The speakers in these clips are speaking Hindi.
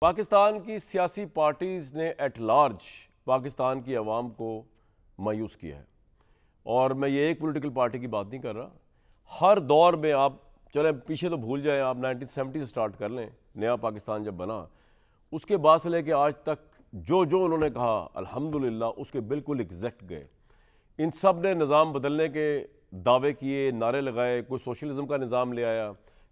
पाकिस्तान की सियासी पार्टीज़ ने एट लार्ज पाकिस्तान की आवाम को मायूस किया है। और मैं ये एक पॉलिटिकल पार्टी की बात नहीं कर रहा, हर दौर में आप चलें पीछे तो भूल जाएं, आप 1970 से स्टार्ट कर लें, नया पाकिस्तान जब बना उसके बाद से लेके आज तक जो जो उन्होंने कहा अल्हम्दुलिल्लाह उसके बिल्कुल एग्जैक्ट गए। इन सब ने निज़ाम बदलने के दावे किए, नारे लगाए, कोई सोशलिज्म का निज़ाम ले आया,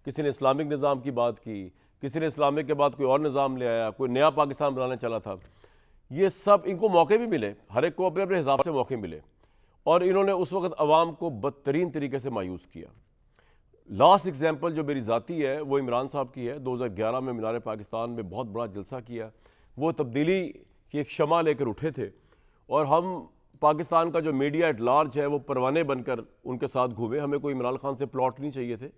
किसी ने इस्लामिक निज़ाम की बात की, किसी ने इस्लामिक के बाद कोई और निज़ाम ले आया, कोई नया पाकिस्तान बनाने चला था। ये सब इनको मौके भी मिले, हर एक को अपने अपने हिसाब से मौके मिले और इन्होंने उस वक्त अवाम को बदतरीन तरीके से मायूस किया। लास्ट एग्जाम्पल जो मेरी ज़ाती है वो इमरान साहब की है। 2011 में मीनार पाकिस्तान में बहुत बड़ा जलसा किया, वो तब्दीली की एक शमा लेकर उठे थे और हम पाकिस्तान का जो मीडिया एट लार्ज है वो परवाने बनकर उनके साथ घूमे। हमें कोई इमरान खान से प्लॉट नहीं चाहिए थे,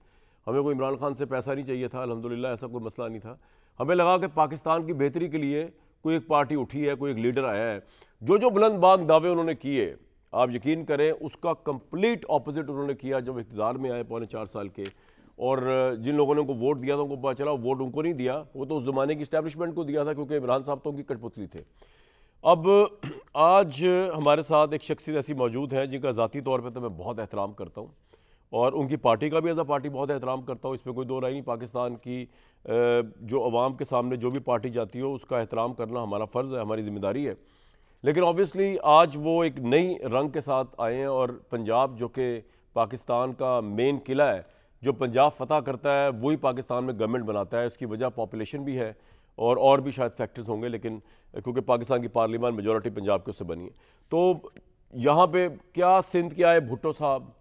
हमें कोई इमरान खान से पैसा नहीं चाहिए था, अल्हम्दुलिल्लाह ऐसा कोई मसला नहीं था। हमें लगा कि पाकिस्तान की बेहतरी के लिए कोई एक पार्टी उठी है, कोई एक लीडर आया है। जो जो बुलंद बाग दावे उन्होंने किए, आप यकीन करें उसका कंप्लीट ऑपोजिट उन्होंने किया जब इक़्तिदार में आए पौने 4 साल के। और जिन लोगों ने उनको वोट दिया था उनको पता चला वोट उनको नहीं दिया, वो तो उस ज़माने की इस्टेब्लिशमेंट को दिया था क्योंकि इमरान साहब तो उनकी कठपुतली थे। अब आज हमारे साथ एक शख्सियत ऐसी मौजूद है जिनका ज़ाती तौर पर तो मैं बहुत एहतराम करता हूँ और उनकी पार्टी का भी एज अ पार्टी बहुत एहतराम करता हूँ, इसमें कोई दो राय नहीं। पाकिस्तान की जो अवाम के सामने जो भी पार्टी जाती हो उसका एहतराम करना हमारा फ़र्ज़ है, हमारी ज़िम्मेदारी है। लेकिन ऑब्वियसली आज वो एक नई रंग के साथ आए हैं और पंजाब जो कि पाकिस्तान का मेन किला है, जो पंजाब फतह करता है वही पाकिस्तान में गवर्नमेंट बनाता है। इसकी वजह पॉपुलेशन भी है और भी शायद फैक्टर्स होंगे, लेकिन क्योंकि पाकिस्तान की पार्लियामेंट मेजॉरिटी पंजाब के उससे बनी है। तो यहाँ पे क्या सिंध के आए भुट्टो साहब,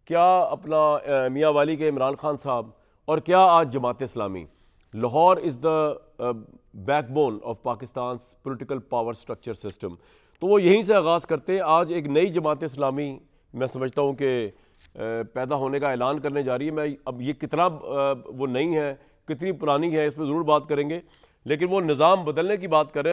क्या अपना मियाँ वाली के इमरान खान साहब और क्या आज Jamaat Islami, Lahore is the backbone of Pakistan political power structure system. तो वो यहीं से आगाज़ करते आज एक नई जमात इस्लामी मैं समझता हूँ कि पैदा होने का ऐलान करने जा रही है। मैं अब ये कितना वो नई है कितनी पुरानी है इस पर ज़रूर बात करेंगे, लेकिन वो निज़ाम बदलने की बात कर रहे हैं।